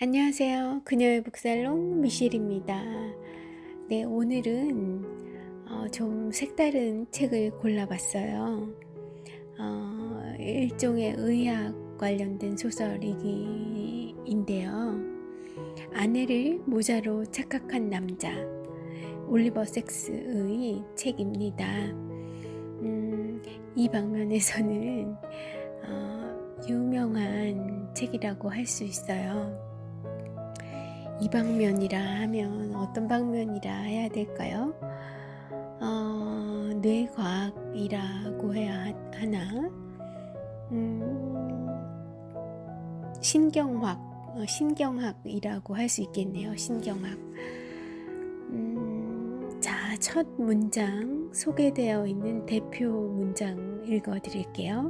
안녕하세요. 그녀의 북살롱 미셸입니다. 네, 오늘은 좀 색다른 책을 골라봤어요. 일종의 의학 관련된 소설인데요. 아내를 모자로 착각한 남자, 올리버 섹스의 책입니다. 이 방면에서는 유명한 책이라고 할 수 있어요. 이 방면이라 하면 어떤 방면이라 해야 될까요? 뇌과학이라고 해야 하나? 신경학이라고 할 수 있겠네요. 신경학. 자, 첫 문장 소개되어 있는 대표 문장 읽어드릴게요.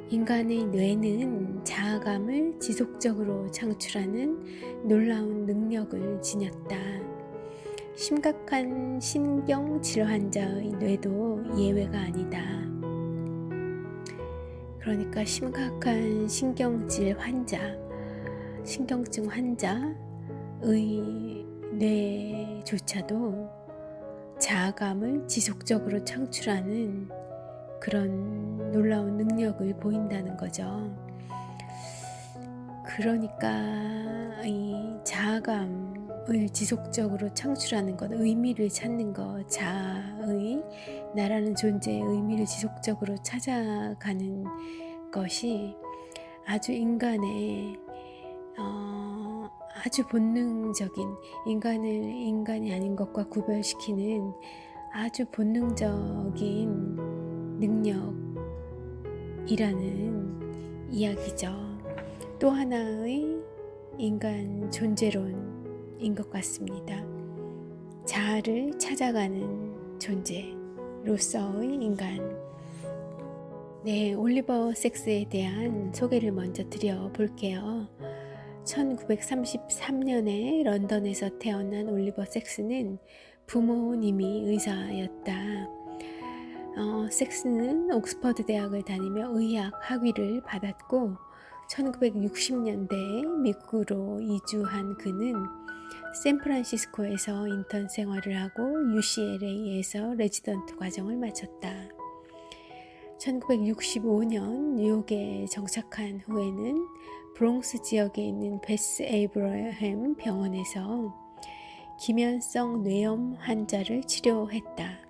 인간의 뇌는 자아감을 지속적으로 창출하는 놀라운 능력을 지녔다. 심각한 신경질 환자의 뇌도 예외가 아니다. 그러니까 심각한 신경질 환자, 신경증 환자의 뇌조차도 자아감을 지속적으로 창출하는 그런 놀라운 능력을 보인다는 거죠. 그러니까 이 자아감을 지속적으로 창출하는 것, 의미를 찾는 것, 자아의 나라는 존재의 의미를 지속적으로 찾아가는 것이 아주 인간의 아주 본능적인 인간이 아닌 것과 구별시키는 아주 본능적인 능력이라는 이야기죠. 또 하나의 인간 존재론인 것 같습니다. 자아를 찾아가는 존재로서의 인간. 네, 올리버 섹스에 대한 소개를 먼저 드려볼게요. 1933년에 런던에서 태어난 올리버 섹스는 부모님이 의사였다. 섹스는 옥스퍼드 대학을 다니며 의학 학위를 받았고 1960년대에 미국으로 이주한 그는 샌프란시스코에서 인턴 생활을 하고 UCLA에서 레지던트 과정을 마쳤다. 1965년 뉴욕에 정착한 후에는 브롱스 지역에 있는 베스 에이브러햄 병원에서 기면성 뇌염 환자를 치료했다.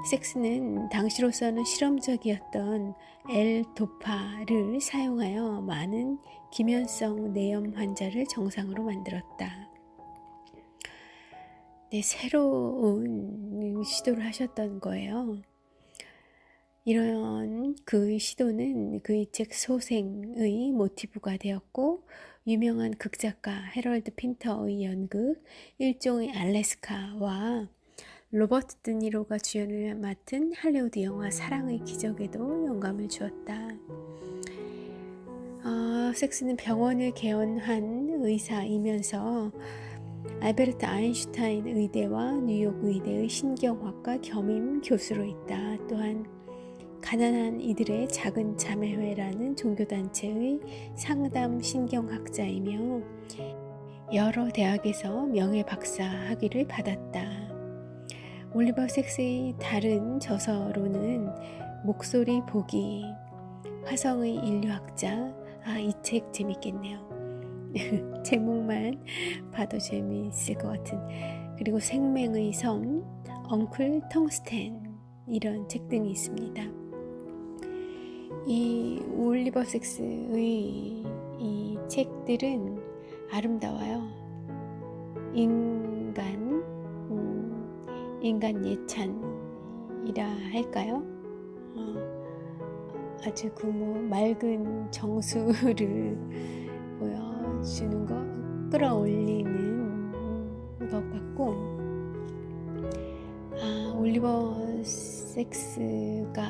섹스는 당시로서는 실험적이었던 L-도파를 사용하여 많은 기면성 뇌염 환자를 정상으로 만들었다. 네, 새로운 시도를 하셨던 거예요. 이런 그 시도는 그의 책 소생의 모티브가 되었고 유명한 극작가 해럴드 핀터의 연극 일종의 알래스카와 로버트 드니로가 주연을 맡은 할리우드 영화 사랑의 기적에도 영감을 주었다. 섹스는 병원을 개원한 의사이면서 알베르트 아인슈타인 의대와 뉴욕 의대의 신경학과 겸임 교수로 있다. 또한 가난한 이들의 작은 자매회라는 종교단체의 상담 신경학자이며 여러 대학에서 명예 박사 학위를 받았다. 올리버 섹스의 다른 저서로는 목소리 보기, 화성의 인류학자, 이 책 재밌겠네요. 제목만 봐도 재미있을 것 같은, 그리고 생명의 섬, 엉클 텅스텐 이런 책 등이 있습니다. 이 올리버 섹스의 이 책들은 아름다워요. 인간 예찬이라 할까요? 아주 그 맑은 정수를 보여주는 것, 끌어올리는 것 같고, 올리버 섹스가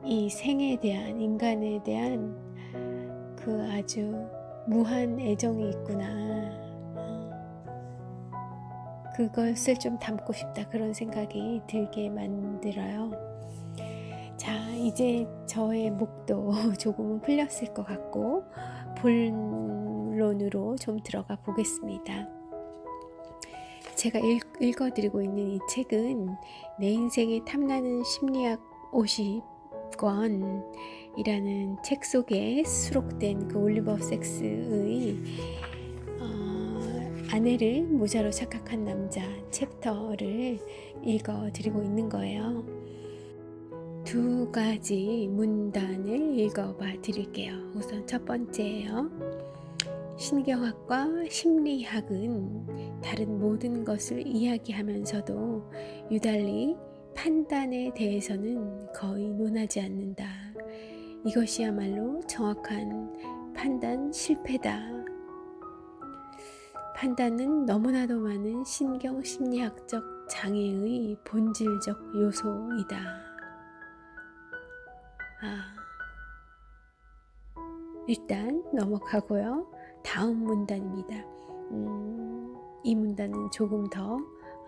이 생에 대한, 인간에 대한 그 아주 무한 애정이 있구나. 그것을 좀 담고 싶다 그런 생각이 들게 만들어요. 자, 이제 저의 목도 조금은 풀렸을 것 같고 본론으로 좀 들어가 보겠습니다. 제가 읽어드리고 있는 이 책은 내 인생에 탐나는 심리학 50권이라는 책 속에 수록된 그 올리버 섹스의 아내를 모자로 착각한 남자 챕터를 읽어드리고 있는 거예요. 두 가지 문단을 읽어봐 드릴게요. 우선 첫 번째예요. 신경학과 심리학은 다른 모든 것을 이야기하면서도 유달리 판단에 대해서는 거의 논하지 않는다. 이것이야말로 정확한 판단 실패다. 판단은 너무나도 많은 신경심리학적 장애의 본질적 요소이다. 일단 넘어가고요. 다음 문단입니다. 이 문단은 조금 더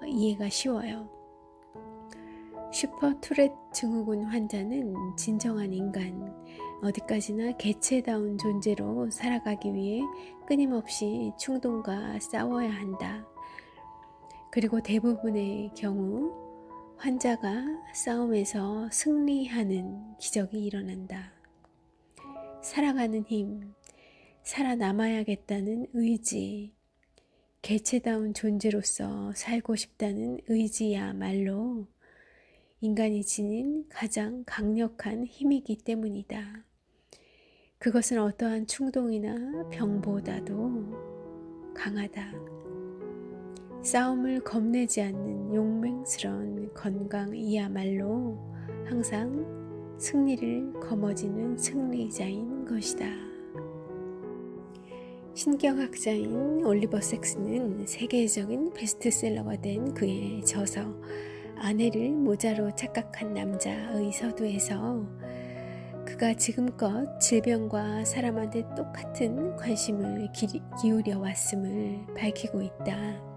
이해가 쉬워요. 슈퍼 투렛 증후군 환자는 진정한 인간, 어디까지나 개체다운 존재로 살아가기 위해 끊임없이 충동과 싸워야 한다. 그리고 대부분의 경우 환자가 싸움에서 승리하는 기적이 일어난다. 살아가는 힘, 살아남아야겠다는 의지, 개체다운 존재로서 살고 싶다는 의지야말로 인간이 지닌 가장 강력한 힘이기 때문이다. 그것은 어떠한 충동이나 병보다도 강하다. 싸움을 겁내지 않는 용맹스러운 건강이야말로 항상 승리를 거머쥐는 승리자인 것이다. 신경학자인 올리버 섹스는 세계적인 베스트셀러가 된 그의 저서 아내를 모자로 착각한 남자의 서두에서 그가 지금껏 질병과 사람한테 똑같은 관심을 기울여 왔음을 밝히고 있다.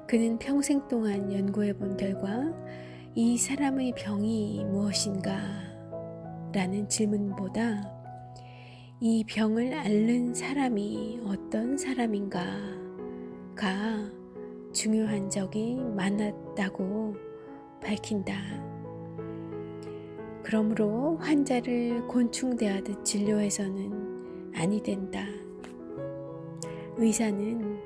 그는 평생 동안 연구해 본 결과 이 사람의 병이 무엇인가? 라는 질문보다 이 병을 앓는 사람이 어떤 사람인가가 중요한 적이 많았다고 밝힌다. 그러므로 환자를 곤충대하듯 진료해서는 아니 된다. 의사는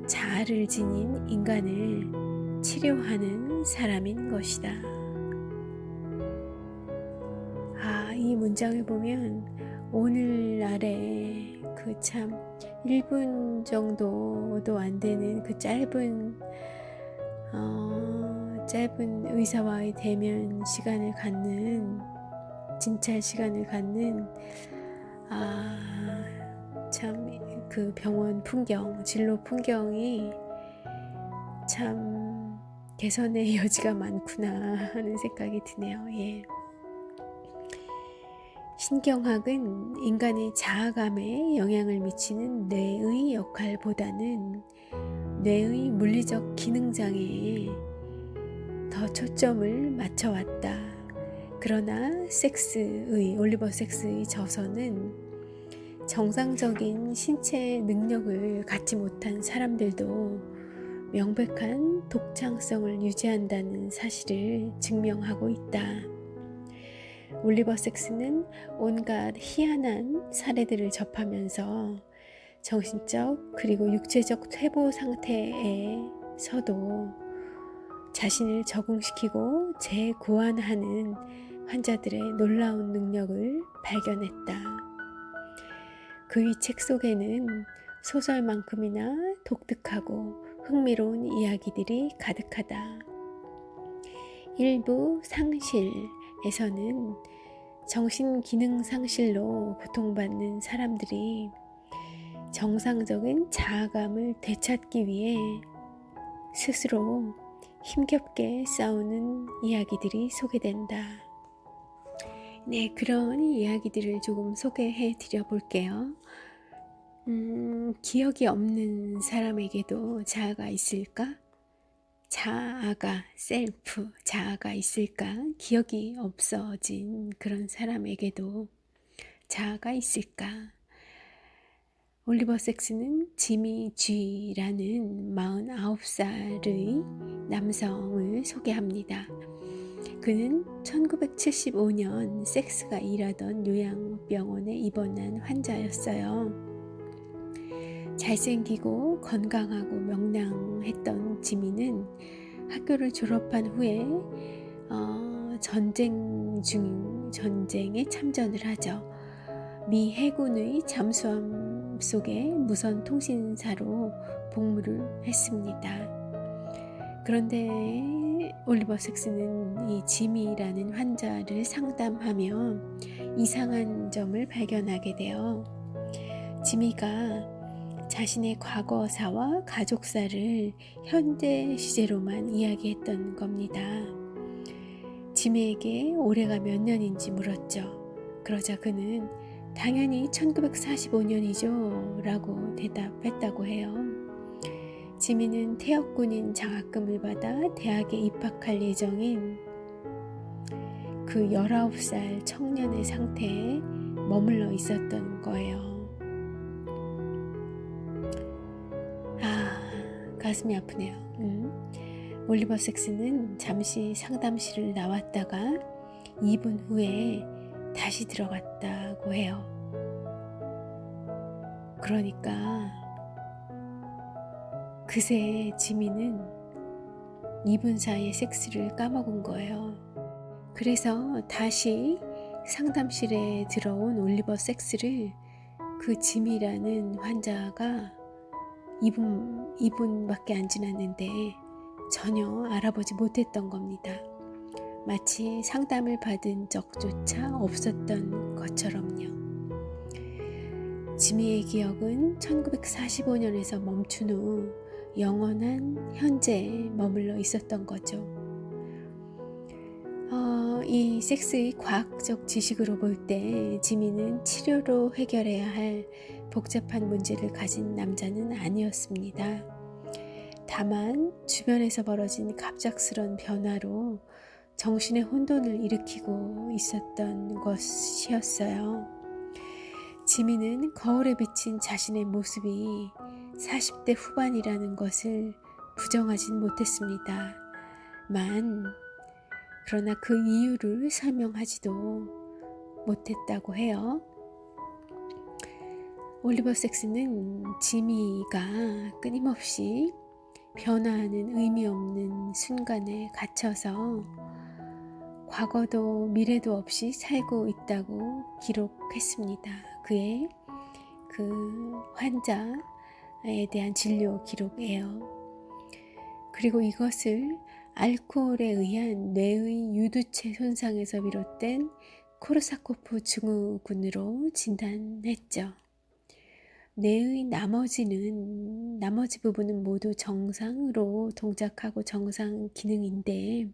자아를 지닌 인간을 치료하는 사람인 것이다. 이 문장을 보면 오늘날의 그 참 1분 정도도 안 되는 그 짧은 의사와의 대면 시간을 갖는 진찰 시간을 갖는 참 그 병원 풍경, 진로 풍경이 참 개선의 여지가 많구나 하는 생각이 드네요. 예. 신경학은 인간의 자아감에 영향을 미치는 뇌의 역할보다는 뇌의 물리적 기능장애에 더 초점을 맞춰왔다. 그러나 올리버 섹스의 저서는 정상적인 신체 능력을 갖지 못한 사람들도 명백한 독창성을 유지한다는 사실을 증명하고 있다. 올리버 섹스는 온갖 희한한 사례들을 접하면서 정신적 그리고 육체적 퇴보 상태에서도 자신을 적응시키고 재구환하는 환자들의 놀라운 능력을 발견했다. 그의 책 속에는 소설만큼이나 독특하고 흥미로운 이야기들이 가득하다. 일부 상실에서는 정신기능 상실로 고통받는 사람들이 정상적인 자아감을 되찾기 위해 스스로 힘겹게 싸우는 이야기들이 소개된다. 네, 그런 이야기들을 조금 소개해 드려 볼게요. 기억이 없는 사람에게도 자아가 있을까? 자아가 있을까? 기억이 없어진 그런 사람에게도 자아가 있을까? 올리버 섹스는 지미 G라는 49살의 남성을 소개합니다. 그는 1975년 섹스가 일하던 요양병원에 입원한 환자였어요. 잘생기고 건강하고 명랑했던 지미는 학교를 졸업한 후에 전쟁에 참전을 하죠. 미 해군의 잠수함 속에 무선 통신사로 복무를 했습니다. 그런데 올리버 섹스는 이 지미라는 환자를 상담하며 이상한 점을 발견하게 돼요. 지미가 자신의 과거사와 가족사를 현재 시제로만 이야기했던 겁니다. 지미에게 올해가 몇 년인지 물었죠. 그러자 그는 당연히 1945년이죠 라고 대답했다고 해요. 지미는 퇴역군인 장학금을 받아 대학에 입학할 예정인 그 19살 청년의 상태에 머물러 있었던 거예요. 가슴이 아프네요. 올리버 섹스는 잠시 상담실을 나왔다가 2분 후에 다시 들어갔다고 해요. 그러니까 그새 지미는 2분 사이에 섹스를 까먹은 거예요. 그래서 다시 상담실에 들어온 올리버 섹스를 그 지미라는 환자가 2분밖에 안 지났는데 전혀 알아보지 못했던 겁니다. 마치 상담을 받은 적조차 없었던 것처럼요. 지미의 기억은 1945년에서 멈춘 후 영원한 현재에 머물러 있었던 거죠. 이 섹스의 과학적 지식으로 볼 때 지미는 치료로 해결해야 할 복잡한 문제를 가진 남자는 아니었습니다. 다만 주변에서 벌어진 갑작스런 변화로 정신의 혼돈을 일으키고 있었던 것이었어요. 지미는 거울에 비친 자신의 모습이 40대 후반이라는 것을 부정하진 못했습니다. 그러나 그 이유를 설명하지도 못했다고 해요. 올리버 섹스는 지미가 끊임없이 변화하는 의미 없는 순간에 갇혀서 과거도 미래도 없이 살고 있다고 기록했습니다. 그의 그 환자에 대한 진료 기록이에요. 그리고 이것을 알코올에 의한 뇌의 유두체 손상에서 비롯된 코르사코프 증후군으로 진단했죠. 뇌의 나머지 부분은 모두 정상으로 동작하고 정상 기능인데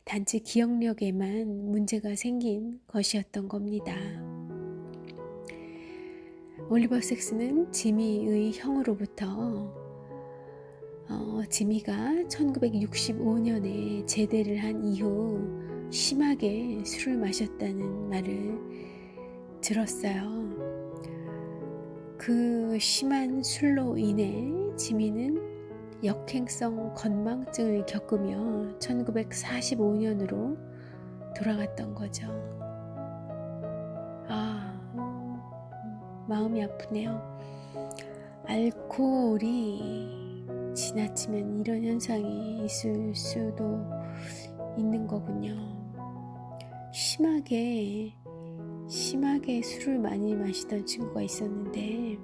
단지 기억력에만 문제가 생긴 것이었던 겁니다. 올리버 섹스는 지미의 형으로부터 지미가 1965년에 제대를 한 이후 심하게 술을 마셨다는 말을 들었어요. 그 심한 술로 인해 지미는 역행성 건망증을 겪으며 1945년으로 돌아갔던 거죠. 마음이 아프네요. 알코올이 지나치면 이런 현상이 있을 수도 있는 거군요. 심하게 술을 많이 마시던 친구가 있었는데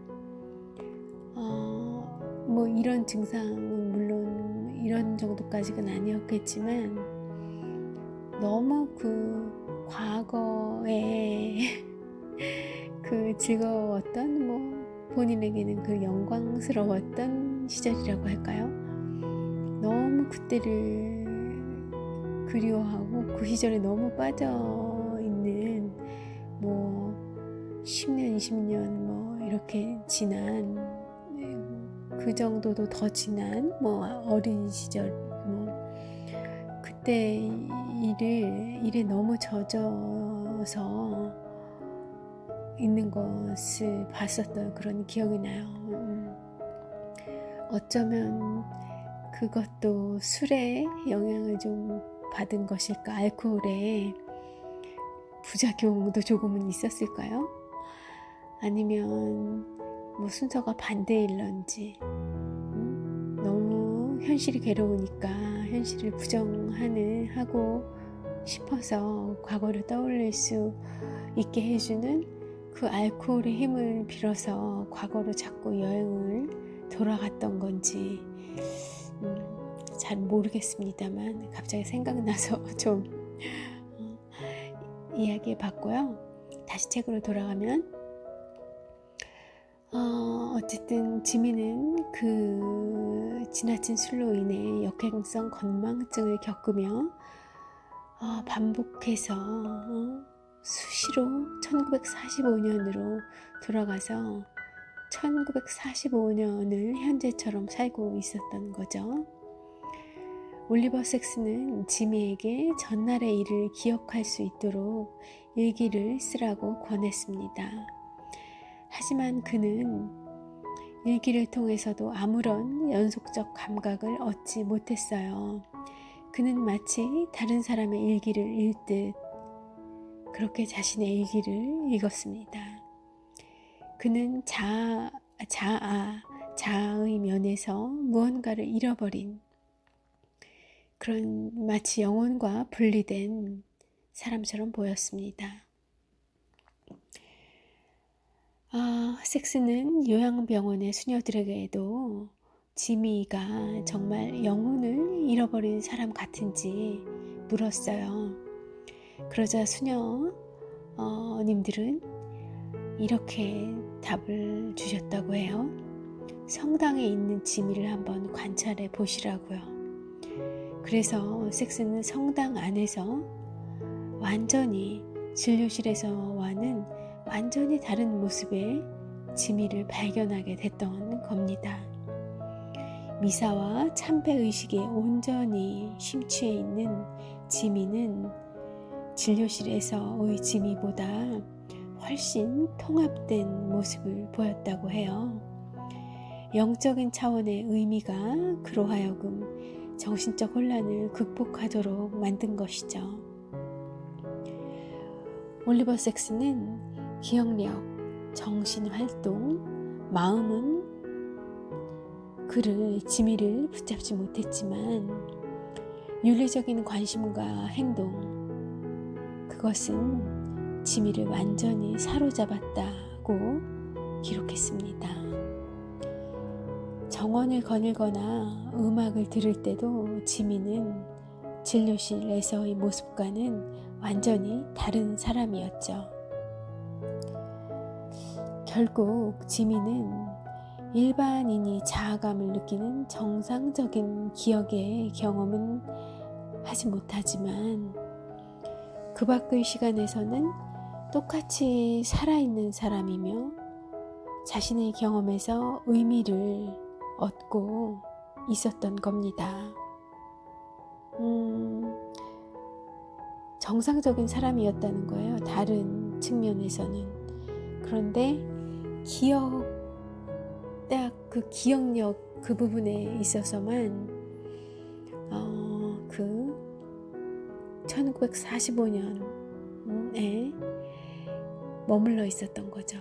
뭐 이런 증상은 물론 이런 정도까지는 아니었겠지만 너무 그 과거에 그 즐거웠던 본인에게는 그 영광스러웠던 시절이라고 할까요? 너무 그때를 그리워하고 그 시절에 너무 빠져있는 10년, 20년 이렇게 지난 그 정도도 더 지난 뭐 어린 시절 뭐 그때 일에 너무 젖어서 있는 것을 봤었던 그런 기억이 나요. 어쩌면 그것도 술에 영향을 좀 받은 것일까, 알코올에 부작용도 조금은 있었을까요? 아니면 뭐 순서가 반대일런지 너무 현실이 괴로우니까 현실을 부정하고 싶어서 과거를 떠올릴 수 있게 해주는 그 알코올의 힘을 빌어서 과거로 자꾸 여행을 돌아갔던 건지 잘 모르겠습니다만 갑자기 생각나서 좀 이야기해 봤고요. 다시 책으로 돌아가면 어쨌든 지민은 그 지나친 술로 인해 역행성 건망증을 겪으며 반복해서 수시로 1945년으로 돌아가서 1945년을 현재처럼 살고 있었던 거죠. 올리버 섹스는 지미에게 전날의 일을 기억할 수 있도록 일기를 쓰라고 권했습니다. 하지만 그는 일기를 통해서도 아무런 연속적 감각을 얻지 못했어요. 그는 마치 다른 사람의 일기를 읽듯 그렇게 자신의 일기를 읽었습니다. 그는 자아의 면에서 무언가를 잃어버린 그런 마치 영혼과 분리된 사람처럼 보였습니다. 섹스는 요양병원의 수녀들에게도 지미가 정말 영혼을 잃어버린 사람 같은지 물었어요. 그러자 수녀님들은 이렇게 답을 주셨다고 해요. 성당에 있는 지미를 한번 관찰해 보시라고요. 그래서 섹스는 성당 안에서 완전히 진료실에서와는 완전히 다른 모습의 지미를 발견하게 됐던 겁니다. 미사와 참배의식에 온전히 심취해 있는 지미는 진료실에서의 지미보다 훨씬 통합된 모습을 보였다고 해요. 영적인 차원의 의미가 그로 하여금 정신적 혼란을 극복하도록 만든 것이죠. 올리버 섹스는 기억력, 정신활동, 마음은 그를 지미를 붙잡지 못했지만 윤리적인 관심과 행동, 그것은 지미를 완전히 사로잡았다고 기록했습니다. 정원을 거닐거나 음악을 들을 때도 지미는 진료실에서의 모습과는 완전히 다른 사람이었죠. 결국 지미는 일반인이 자아감을 느끼는 정상적인 기억의 경험은 하지 못하지만 그 밖의 시간에서는 똑같이 살아있는 사람이며 자신의 경험에서 의미를 얻고 있었던 겁니다. 정상적인 사람이었다는 거예요. 다른 측면에서는. 그런데 딱 그 기억력 그 부분에 있어서만 그 1945년에 머물러 있었던 거죠.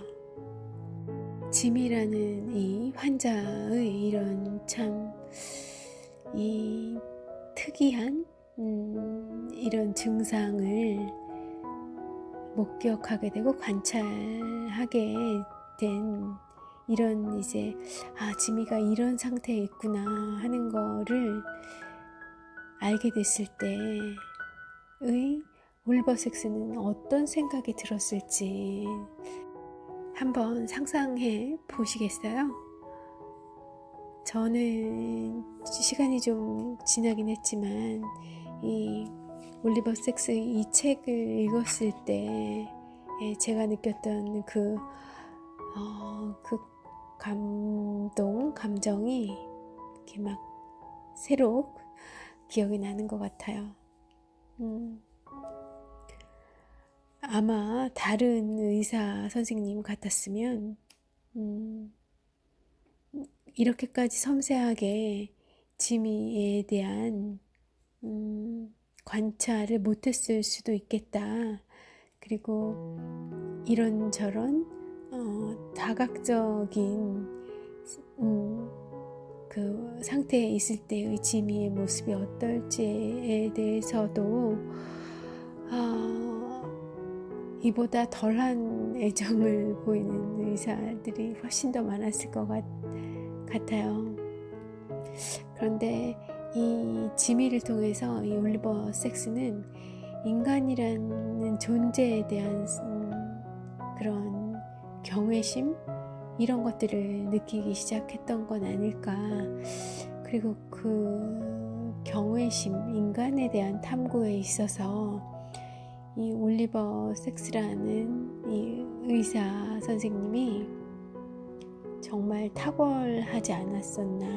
지미라는 이 환자의 이런 참 이 특이한 이런 증상을 목격하게 되고 관찰하게 된 이런 이제 지미가 이런 상태에 있구나 하는 거를 알게 됐을 때의 올리버 섹스는 어떤 생각이 들었을지 한번 상상해 보시겠어요? 저는 시간이 좀 지나긴 했지만 이 올리버 섹스의 이 책을 읽었을 때 제가 느꼈던 그 감정이 이렇게 막 새로 기억이 나는 것 같아요. 아마 다른 의사 선생님 같았으면 이렇게까지 섬세하게 지미에 대한 관찰을 못했을 수도 있겠다. 그리고 이런저런 다각적인 그 상태에 있을 때의 지미의 모습이 어떨지에 대해서도 이보다 덜한 애정을 보이는 의사들이 훨씬 더 많았을 것 같아요. 그런데 이 지미를 통해서 이 올리버 섹스는 인간이라는 존재에 대한 그런 경외심 이런 것들을 느끼기 시작했던 건 아닐까. 그리고 그 경외심, 인간에 대한 탐구에 있어서 이 올리버 섹스라는 이 의사 선생님이 정말 탁월하지 않았었나.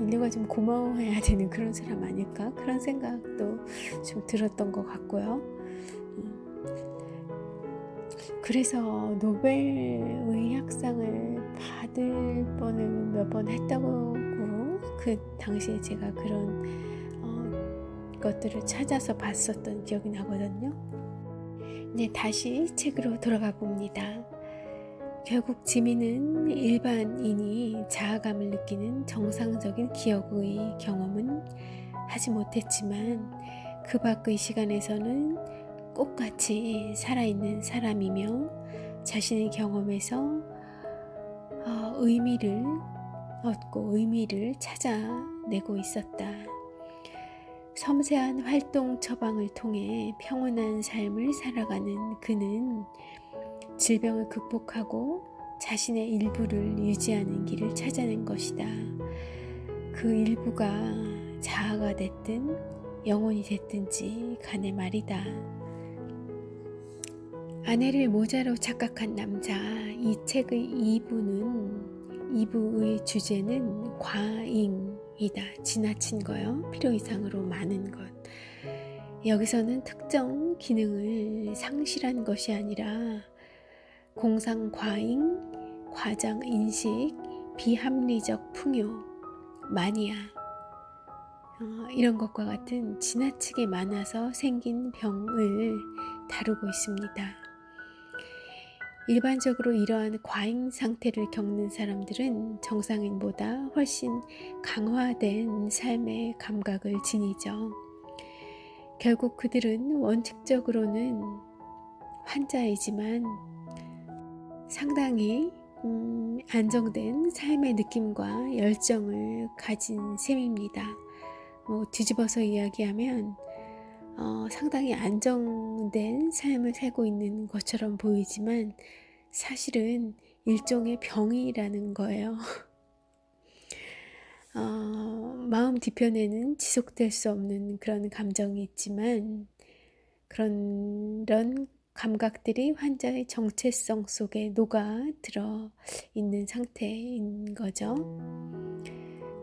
인류가 좀 고마워해야 되는 그런 사람 아닐까? 그런 생각도 좀 들었던 것 같고요. 그래서 노벨 의학상을 받을 뻔을 몇 번 했다고 그 당시에 제가 그런 것들을 찾아서 봤었던 기억이 나거든요. 네, 다시 책으로 돌아가 봅니다. 결국 지미는 일반인이 자아감을 느끼는 정상적인 기억의 경험은 하지 못했지만 그 밖의 시간에서는 똑같이 살아있는 사람이며 자신의 경험에서 의미를 얻고 의미를 찾아내고 있었다. 섬세한 활동 처방을 통해 평온한 삶을 살아가는 그는 질병을 극복하고 자신의 일부를 유지하는 길을 찾아낸 것이다. 그 일부가 자아가 됐든 영혼이 됐든지 간에 말이다. 아내를 모자로 착각한 남자. 이 책의 2부의 주제는 과잉이다. 지나친 거요. 필요 이상으로 많은 것. 여기서는 특정 기능을 상실한 것이 아니라 공상 과잉, 과장 인식, 비합리적 풍요, 마니아 이런 것과 같은 지나치게 많아서 생긴 병을 다루고 있습니다. 일반적으로 이러한 과잉 상태를 겪는 사람들은 정상인보다 훨씬 강화된 삶의 감각을 지니죠. 결국 그들은 원칙적으로는 환자이지만 상당히 안정된 삶의 느낌과 열정을 가진 셈입니다. 뒤집어서 이야기하면 상당히 안정된 삶을 살고 있는 것처럼 보이지만 사실은 일종의 병이라는 거예요. 마음 뒤편에는 지속될 수 없는 그런 감정이 있지만 그런 감각들이 환자의 정체성 속에 녹아 들어 있는 상태인 거죠.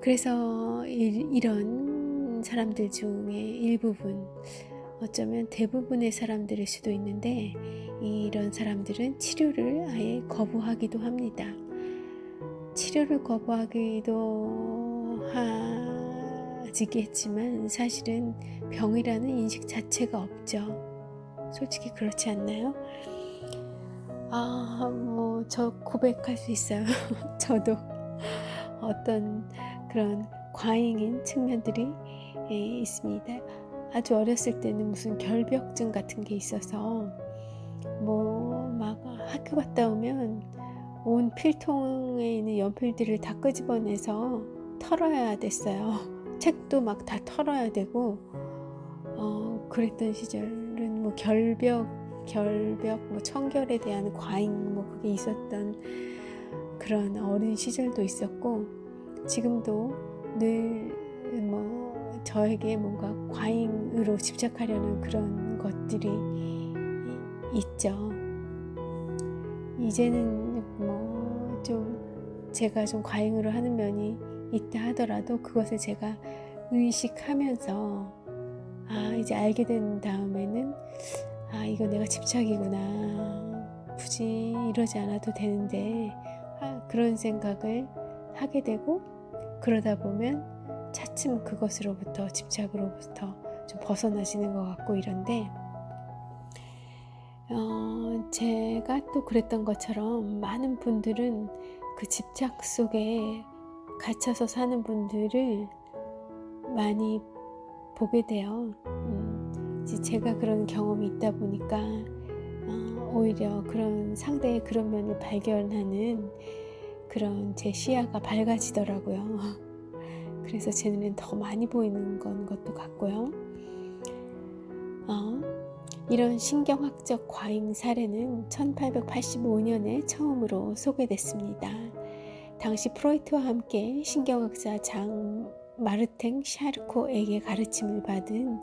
그래서 이런 사람들 중에 일부분, 어쩌면 대부분의 사람들일 수도 있는데 이런 사람들은 치료를 아예 거부하기도 합니다. 치료를 거부하기도 하지겠지만 사실은 병이라는 인식 자체가 없죠. 솔직히 그렇지 않나요? 저 고백할 수 있어요. 저도 어떤 그런 과잉인 측면들이 있습니다. 아주 어렸을 때는 무슨 결벽증 같은 게 있어서 막 학교 갔다 오면 온 필통에 있는 연필들을 다 끄집어내서 털어야 됐어요. 책도 막 다 털어야 되고 그랬던 시절은 결벽 청결에 대한 과잉 그게 있었던 그런 어린 시절도 있었고 지금도 늘 저에게 뭔가 과잉으로 집착하려는 그런 것들이 있죠. 이제는 좀 제가 좀 과잉으로 하는 면이 있다 하더라도 그것을 제가 의식하면서 이제 알게 된 다음에는 이거 내가 집착이구나, 굳이 이러지 않아도 되는데, 그런 생각을 하게 되고, 그러다 보면 차츰 그것으로부터, 집착으로부터 좀 벗어나시는 것 같고 이런데, 제가 또 그랬던 것처럼 많은 분들은 그 집착 속에 갇혀서 사는 분들을 많이 보게 돼요. 이제 제가 그런 경험이 있다 보니까 오히려 그런 상대의 그런 면을 발견하는 그런 제 시야가 밝아지더라고요. 그래서 제 눈엔 더 많이 보이는 것도 같고요. 이런 신경학적 과잉 사례는 1885년에 처음으로 소개됐습니다. 당시 프로이트와 함께 신경학자 장 마르탱 샤르코에게 가르침을 받은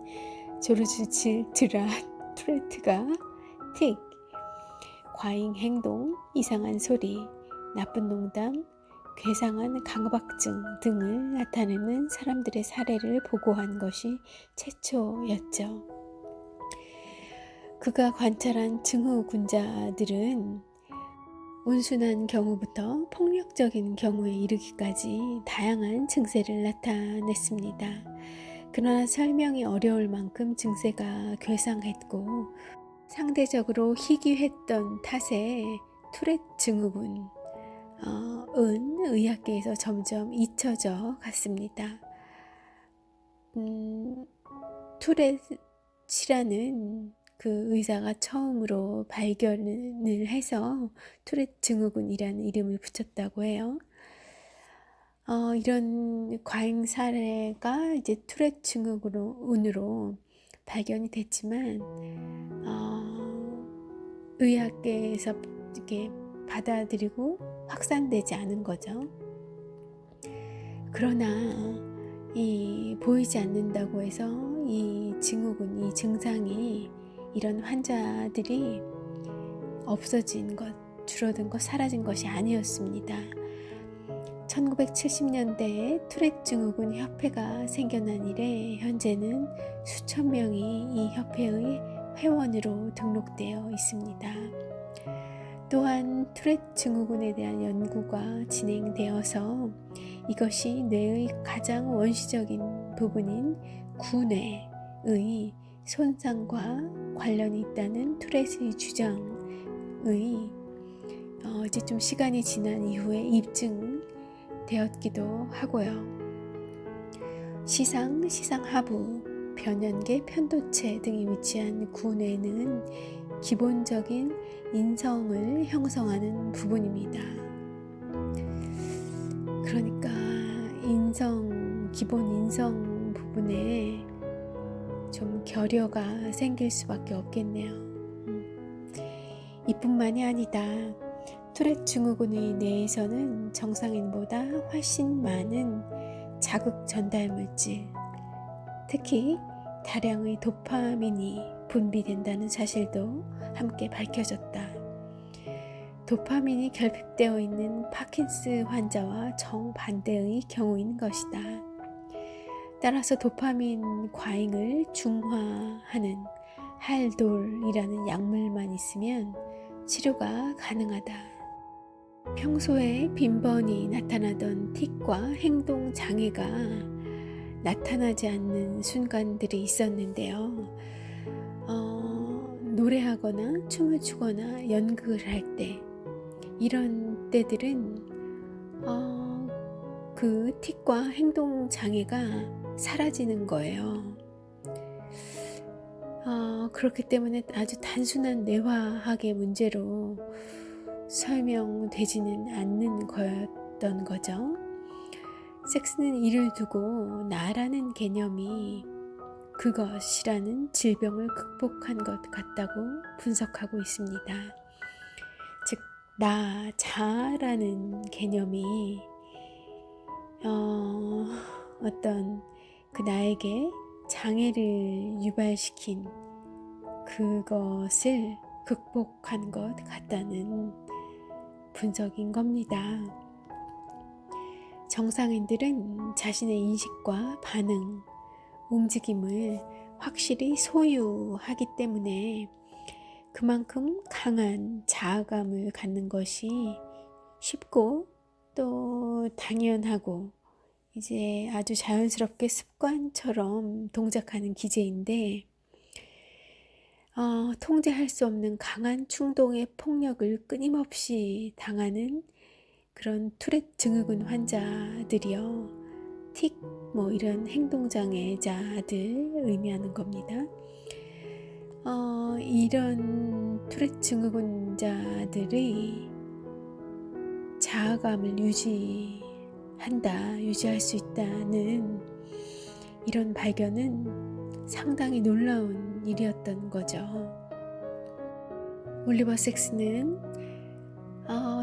조르주 질트란 투레트가 틱, 과잉 행동, 이상한 소리, 나쁜 농담, 괴상한 강박증 등을 나타내는 사람들의 사례를 보고한 것이 최초였죠. 그가 관찰한 증후군자들은 온순한 경우부터 폭력적인 경우에 이르기까지 다양한 증세를 나타냈습니다. 그러나 설명이 어려울 만큼 증세가 괴상했고 상대적으로 희귀했던 탓에 투렛 증후군은 의학계에서 점점 잊혀져 갔습니다. 투렛이라는 그 의사가 처음으로 발견을 해서 투렛 증후군이라는 이름을 붙였다고 해요. 이런 과잉 사례가 이제 투렛 증후군으로 발견이 됐지만 의학계에서 이렇게 받아들이고 확산되지 않은 거죠. 그러나 이 보이지 않는다고 해서 이 증후군, 이 증상이 이런 환자들이 없어진 것, 줄어든 것, 사라진 것이 아니었습니다. 1970년대에 투렛 증후군 협회가 생겨난 이래 현재는 수천 명이 이 협회의 회원으로 등록되어 있습니다. 또한 투렛 증후군에 대한 연구가 진행되어서 이것이 뇌의 가장 원시적인 부분인 구뇌의 손상과 관련이 있다는 투렛의 주장의 이제 좀 시간이 지난 이후에 입증되었기도 하고요. 시상 하부, 변연계, 편도체 등이 위치한 구뇌는 기본적인 인성을 형성하는 부분입니다. 그러니까 기본 인성 부분에 좀 결여가 생길 수밖에 없겠네요. 이뿐만이 아니다. 투렛 증후군의 뇌에서는 정상인보다 훨씬 많은 자극 전달 물질, 특히 다량의 도파민이 분비된다는 사실도 함께 밝혀졌다. 도파민이 결핍되어 있는 파킨스 환자와 정반대의 경우인 것이다. 따라서 도파민 과잉을 중화하는 할돌이라는 약물만 있으면 치료가 가능하다. 평소에 빈번히 나타나던 틱과 행동 장애가 나타나지 않는 순간들이 있었는데요. 노래하거나 춤을 추거나 연극을 할 때, 이런 때들은 그 틱과 행동 장애가 사라지는 거예요. 그렇기 때문에 아주 단순한 뇌화학의 문제로 설명되지는 않는 거였던 거죠. 섹스는 이를 두고 나라는 개념이 그것이라는 질병을 극복한 것 같다고 분석하고 있습니다. 즉, 나, 자라는 개념이 어떤 그 나에게 장애를 유발시킨 그것을 극복한 것 같다는 분석인 겁니다. 정상인들은 자신의 인식과 반응, 움직임을 확실히 소유하기 때문에 그만큼 강한 자아감을 갖는 것이 쉽고 또 당연하고 이제 아주 자연스럽게 습관처럼 동작하는 기제인데 통제할 수 없는 강한 충동의 폭력을 끊임없이 당하는 그런 투렛 증후군 환자들이요. 틱, 이런 행동장애자들 의미하는 겁니다. 이런 투렛 증후군자들의 자아감을 유지할 수 있다는 이런 발견은 상당히 놀라운 일이었던 거죠. 올리버 섹스는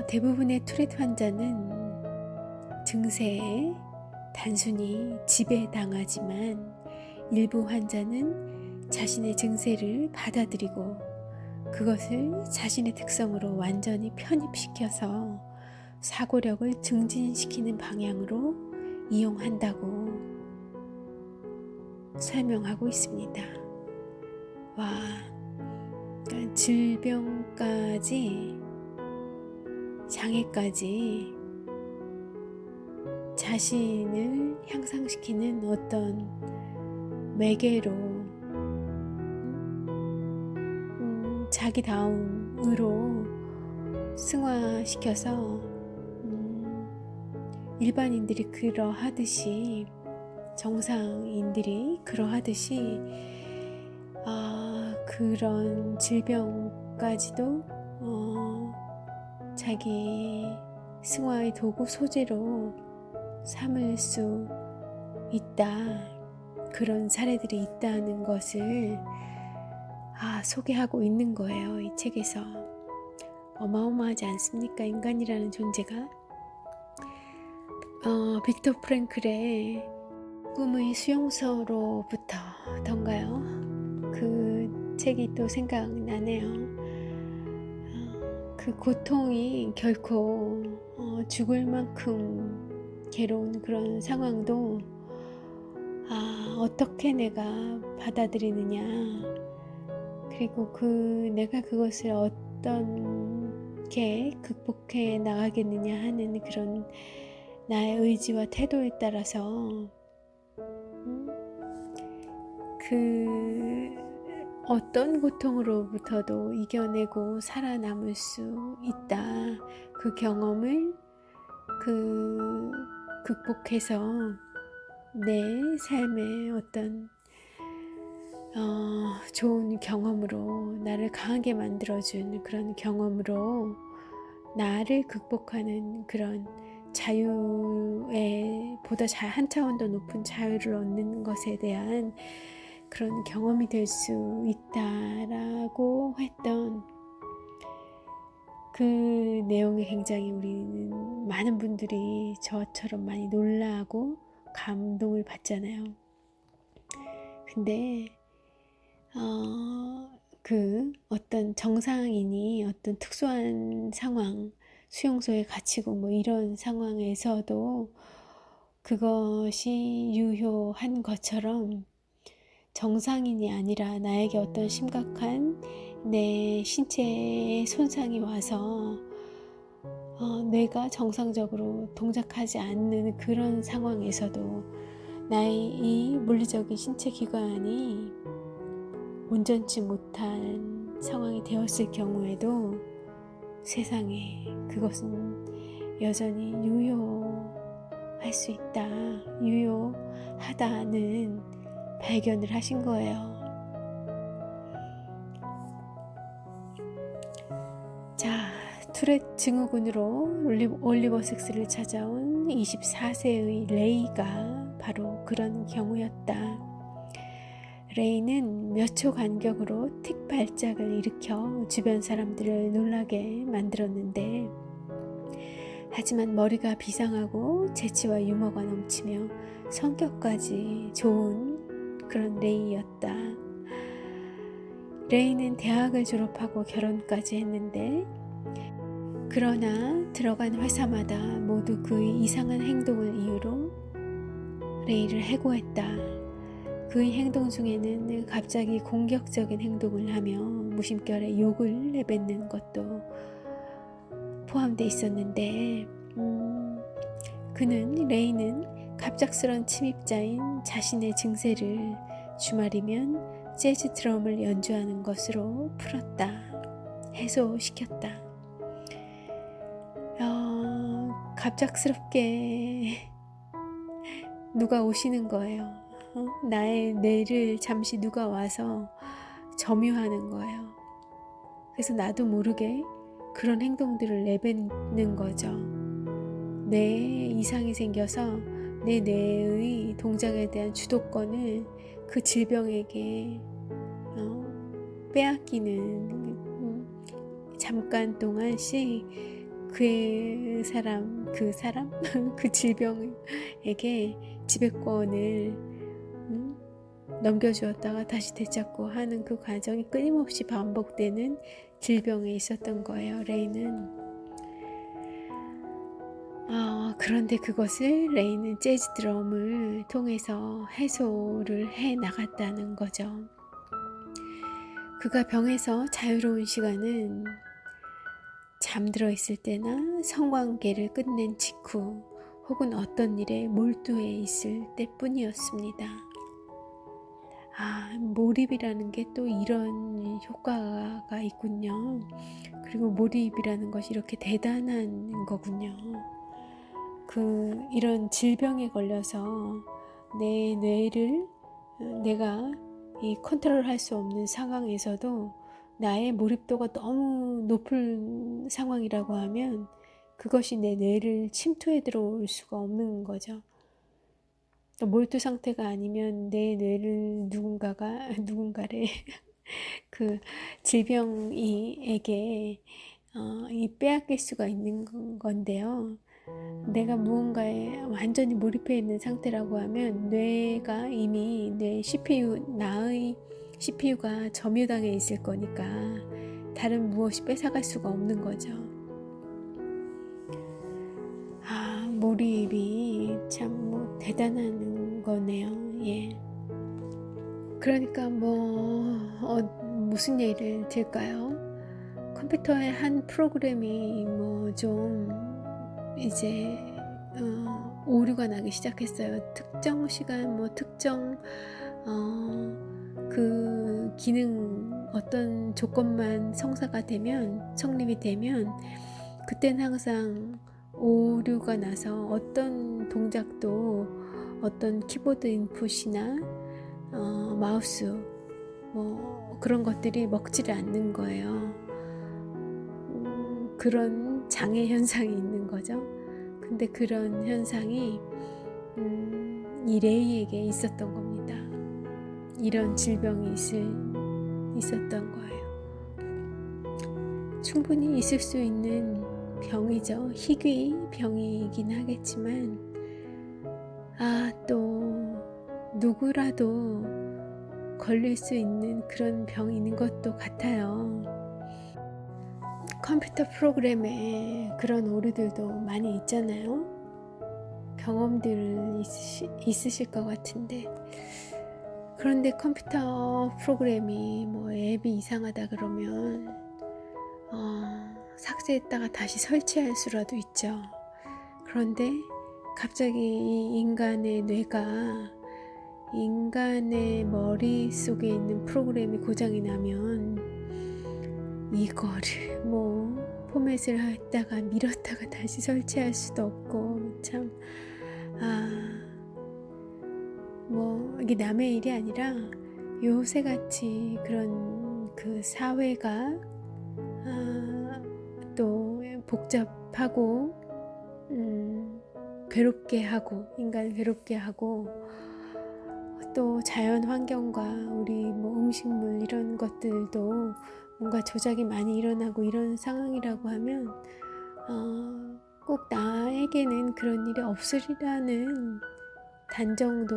대부분의 투렛 환자는 증세에 단순히 지배당하지만 일부 환자는 자신의 증세를 받아들이고 그것을 자신의 특성으로 완전히 편입시켜서 사고력을 증진시키는 방향으로 이용한다고 설명하고 있습니다. 와, 그러니까 질병까지 장애까지 자신을 향상시키는 어떤 매개로 자기다움으로 승화시켜서 일반인들이 그러하듯이 정상인들이 그러하듯이 그런 질병까지도 자기 승화의 도구 소재로 삼을 수 있다, 그런 사례들이 있다는 것을 소개하고 있는 거예요. 이 책에서. 어마어마하지 않습니까? 인간이라는 존재가. 빅터 프랭클의 꿈의 수용소로부터던가요? 그 책이 또 생각나네요. 그 고통이 결코 죽을 만큼 괴로운 그런 상황도 어떻게 내가 받아들이느냐, 그리고 내가 그것을 어떻게 극복해 나가겠느냐 하는 그런 나의 의지와 태도에 따라서 그 어떤 고통으로부터도 이겨내고 살아남을 수 있다. 그 경험을 극복해서 내 삶의 어떤 좋은 경험으로 나를 강하게 만들어준 그런 경험으로 나를 극복하는 그런 자유에 보다 한 차원 더 높은 자유를 얻는 것에 대한 그런 경험이 될 수 있다라고 했던 그 내용에 굉장히 우리는 많은 분들이 저처럼 많이 놀라고 감동을 받잖아요. 근데 그 어떤 정상인이 어떤 특수한 상황, 수용소에 갇히고 이런 상황에서도 그것이 유효한 것처럼 정상인이 아니라 나에게 어떤 심각한 내 신체에 손상이 와서 뇌가 정상적으로 동작하지 않는 그런 상황에서도 나의 이 물리적인 신체 기관이 온전치 못한 상황이 되었을 경우에도 세상에 그것은 여전히 유효할 수 있다, 유효하다는 발견을 하신 거예요. 자, 투렛 증후군으로 올리버 섹스를 찾아온 24세의 레이가 바로 그런 경우였다. 레이는 몇 초 간격으로 틱 발작을 일으켜 주변 사람들을 놀라게 만들었는데, 하지만 머리가 비상하고 재치와 유머가 넘치며 성격까지 좋은 그런 레이였다. 레이는 대학을 졸업하고 결혼까지 했는데 그러나 들어간 회사마다 모두 그의 이상한 행동을 이유로 레이를 해고했다. 그의 행동 중에는 갑자기 공격적인 행동을 하며 무심결에 욕을 내뱉는 것도 포함되어 있었는데 레이는 갑작스런 침입자인 자신의 증세를 주말이면 재즈 드럼을 연주하는 것으로 풀었다. 해소시켰다. 갑작스럽게 누가 오시는 거예요. 나의 뇌를 잠시 누가 와서 점유하는 거예요. 그래서 나도 모르게 그런 행동들을 내뱉는 거죠. 뇌에 이상이 생겨서 내 뇌의 동작에 대한 주도권을 그 질병에게 빼앗기는 잠깐 동안씩 그 사람 그 질병에게 지배권을 넘겨주었다가 다시 되찾고 하는 그 과정이 끊임없이 반복되는 질병에 있었던 거예요. 레이는. 그런데 그것을 레이는 재즈 드럼을 통해서 해소를 해 나갔다는 거죠. 그가 병에서 자유로운 시간은 잠들어 있을 때나 성관계를 끝낸 직후 혹은 어떤 일에 몰두해 있을 때뿐이었습니다. 몰입이라는 게 또 이런 효과가 있군요. 그리고 몰입이라는 것이 이렇게 대단한 거군요. 이런 질병에 걸려서 내 뇌를 내가 컨트롤할 수 없는 상황에서도 나의 몰입도가 너무 높은 상황이라고 하면 그것이 내 뇌를 침투해 들어올 수가 없는 거죠. 몰두 상태가 아니면 내 뇌를 누군가를 그 질병에게 빼앗길 수가 있는 건데요. 내가 무언가에 완전히 몰입해 있는 상태라고 하면 뇌가 이미 내 나의 CPU가 점유당해 있을 거니까 다른 무엇이 뺏어갈 수가 없는 거죠. 몰입이 참 대단한 거네요. 예. 그러니까 무슨 예를 들까요? 컴퓨터의 한 프로그램이 좀 이제 오류가 나기 시작했어요. 특정 시간 특정 그 기능 어떤 조건만 성립이 되면 그때는 항상 오류가 나서 어떤 동작도 어떤 키보드 인풋이나 마우스 그런 것들이 먹지를 않는 거예요. 그런 장애 현상이 있는 거죠. 근데 그런 현상이 이 레이에게 있었던 겁니다. 이런 질병이 있었던 거예요. 충분히 있을 수 있는 병이죠. 희귀 병이긴 하겠지만 또 누구라도 걸릴 수 있는 그런 병이 있는 것도 같아요. 컴퓨터 프로그램에 그런 오류들도 많이 있잖아요. 경험들 있으실 것 같은데 그런데 컴퓨터 프로그램이 앱이 이상하다 그러면 삭제했다가 다시 설치할 수라도 있죠. 그런데 갑자기 이 인간의 뇌가 인간의 머릿속에 있는 프로그램이 고장이 나면 이거를 포맷을 했다가 밀었다가 다시 설치할 수도 없고 참 이게 남의 일이 아니라 요새같이 그런 그 사회가 또 복잡하고 괴롭게 하고 인간을 괴롭게 하고 또 자연 환경과 우리 음식물 이런 것들도 뭔가 조작이 많이 일어나고 이런 상황이라고 하면 꼭 나에게는 그런 일이 없으리라는 단정도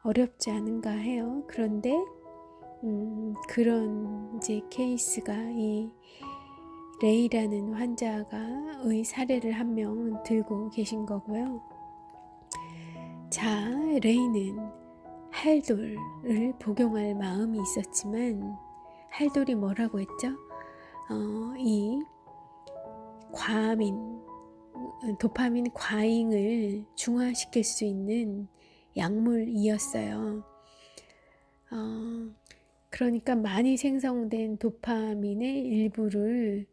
어렵지 않은가 해요. 그런데 그런 이제 케이스가 이 레이라는 환자가의 사례를 한 명 들고 계신 거고요. 자, 레이는 할돌을 복용할 마음이 있었지만 할돌이 뭐라고 했죠? 이 도파민 과잉을 중화시킬 수 있는 약물이었어요. 그러니까 많이 생성된 도파민의 일부를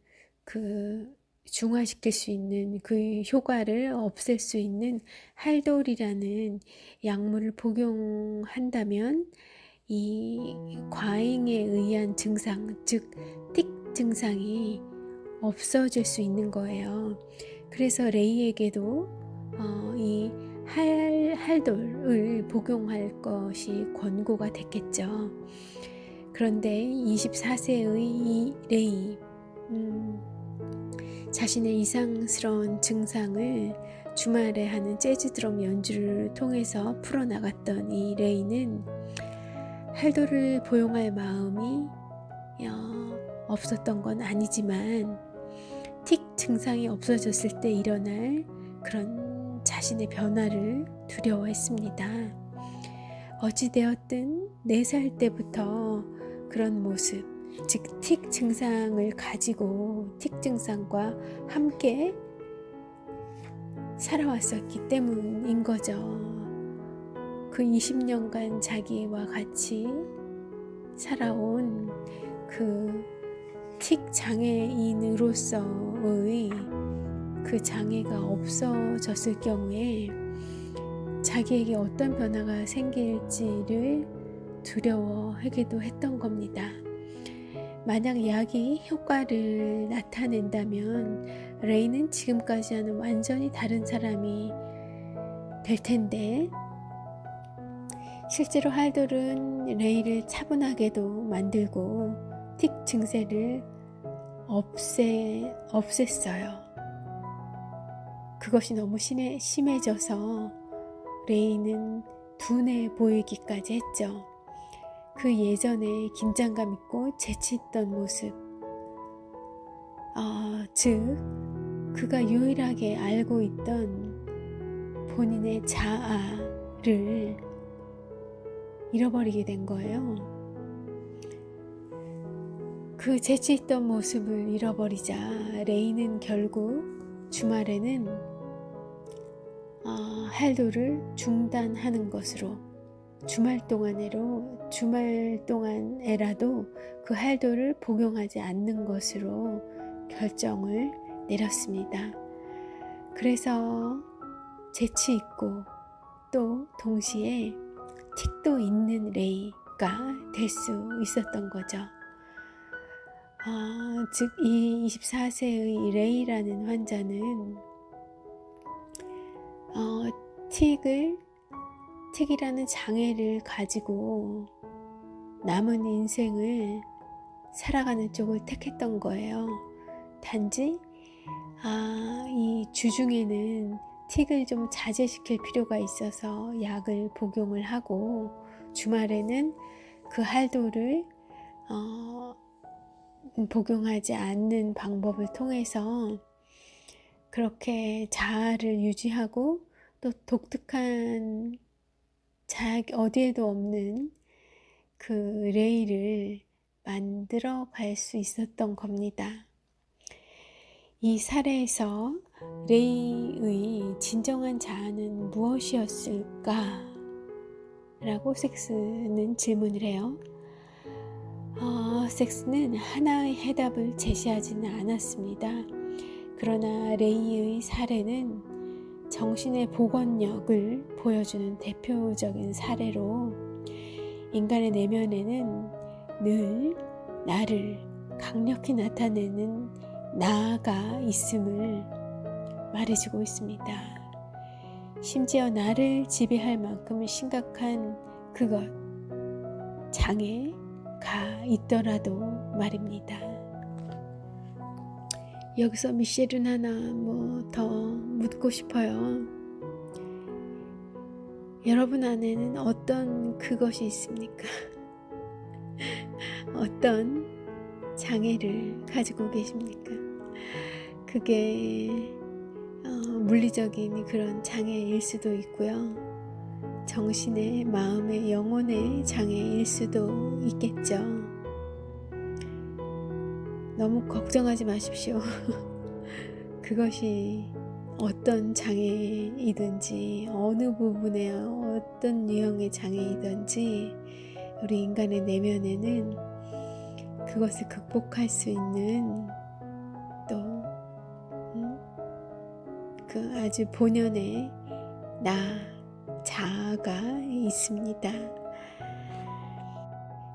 중화시킬 수 있는 그 효과를 없앨 수 있는 할돌이라는 약물을 복용한다면 이 과잉에 의한 증상, 즉 틱 증상이 없어질 수 있는 거예요. 그래서 레이에게도 이 할돌을 복용할 것이 권고가 됐겠죠. 그런데 24세의 이 레이, 자신의 이상스러운 증상을 주말에 하는 재즈 드럼 연주를 통해서 풀어나갔던 이 레이는 할돌을 복용할 마음이 없었던 건 아니지만 틱 증상이 없어졌을 때 일어날 그런 자신의 변화를 두려워했습니다. 어찌되었든 4살 때부터 그런 모습, 즉 틱 증상을 가지고 틱 증상과 함께 살아왔었기 때문인 거죠. 그 20년간 자기와 같이 살아온 그 틱 장애인으로서의 그 장애가 없어졌을 경우에 자기에게 어떤 변화가 생길지를 두려워하기도 했던 겁니다. 만약 약이 효과를 나타낸다면 레이는 지금까지와는 완전히 다른 사람이 될 텐데, 실제로 할돌은 레이를 차분하게도 만들고 틱 증세를 없앴어요. 그것이 너무 심해져서 레이는 둔해 보이기까지 했죠. 그 예전에 긴장감 있고 재치 있던 모습, 즉 그가 유일하게 알고 있던 본인의 자아를 잃어버리게 된 거예요. 그 재치 있던 모습을 잃어버리자 레이는 결국 주말에는 할돌을 중단하는 것으로, 주말 동안에라도 그 할돌을 복용하지 않는 것으로 결정을 내렸습니다. 그래서 재치 있고 또 동시에 틱도 있는 레이가 될 수 있었던 거죠. 즉 이 24세의 레이라는 환자는 틱이라는 장애를 가지고 남은 인생을 살아가는 쪽을 택했던 거예요. 단지 이 주중에는 틱을 좀 자제시킬 필요가 있어서 약을 복용을 하고 주말에는 그 할도를 복용하지 않는 방법을 통해서 그렇게 자아를 유지하고 또 독특한 어디에도 없는 그 레이를 만들어 갈 수 있었던 겁니다. 이 사례에서 레이의 진정한 자아는 무엇이었을까? 라고 섹스는 질문을 해요. 섹스는 하나의 해답을 제시하지는 않았습니다. 그러나 레이의 사례는 정신의 복원력을 보여주는 대표적인 사례로 인간의 내면에는 늘 나를 강력히 나타내는 나가 있음을 말해주고 있습니다. 심지어 나를 지배할 만큼 심각한 그것, 장애가 있더라도 말입니다. 여기서 미셸은 하나 더 묻고 싶어요. 여러분 안에는 어떤 그것이 있습니까? 어떤 장애를 가지고 계십니까? 그게 물리적인 그런 장애일 수도 있고요. 정신의, 마음의, 영혼의 장애일 수도 있겠죠. 너무 걱정하지 마십시오. 그것이 어떤 장애이든지 어느 부분에 어떤 유형의 장애이든지 우리 인간의 내면에는 그것을 극복할 수 있는 또 그 아주 본연의 나, 자아가 있습니다.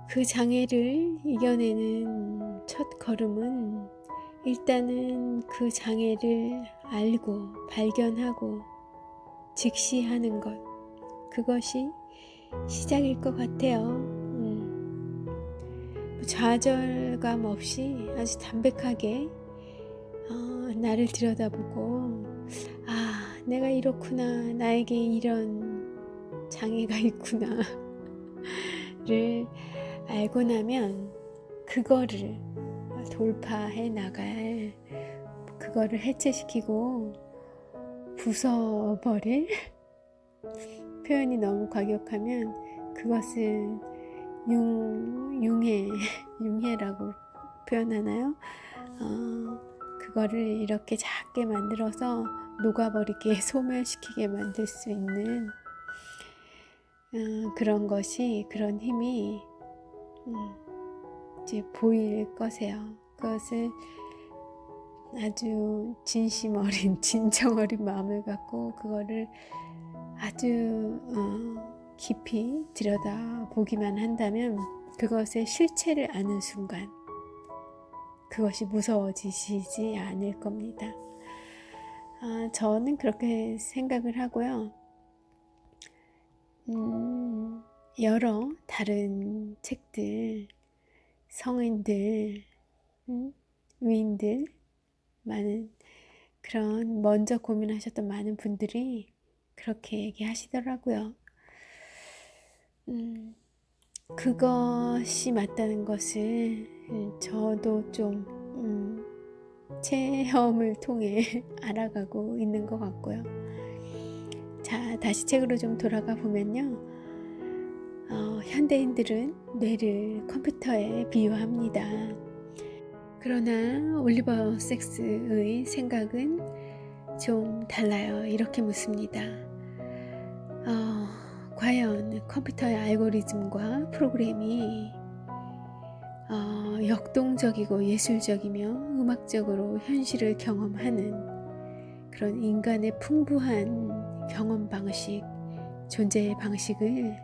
그 장애를 이겨내는 첫 걸음은 일단은 그 장애를 알고 발견하고 직시하는 것, 그것이 시작일 것 같아요. 좌절감 없이 아주 담백하게 나를 들여다보고, 아, 내가 이렇구나, 나에게 이런 장애가 있구나 를 알고 나면 그거를 돌파해 나갈, 그거를 해체시키고 부숴버릴 표현이 너무 과격하면 그것을 융해라고 표현하나요? 그거를 이렇게 작게 만들어서 녹아버리게, 소멸시키게 만들 수 있는 그런 것이, 그런 힘이 이제 보일 것이에요. 그것을 아주 진심 어린, 진정 어린 마음을 갖고 그거를 아주 깊이 들여다보기만 한다면 그것의 실체를 아는 순간 그것이 무서워지시지 않을 겁니다. 저는 그렇게 생각을 하고요. 여러 다른 책들, 성인들, 위인들, 많은 그런 먼저 고민하셨던 많은 분들이 그렇게 얘기하시더라고요. 그것이 맞다는 것을 저도 좀 체험을 통해 알아가고 있는 것 같고요. 자, 다시 책으로 좀 돌아가 보면요. 현대인들은 뇌를 컴퓨터에 비유합니다. 그러나 올리버 섹스의 생각은 좀 달라요. 이렇게 묻습니다. 과연 컴퓨터의 알고리즘과 프로그램이 역동적이고 예술적이며 음악적으로 현실을 경험하는 그런 인간의 풍부한 경험 방식, 존재의 방식을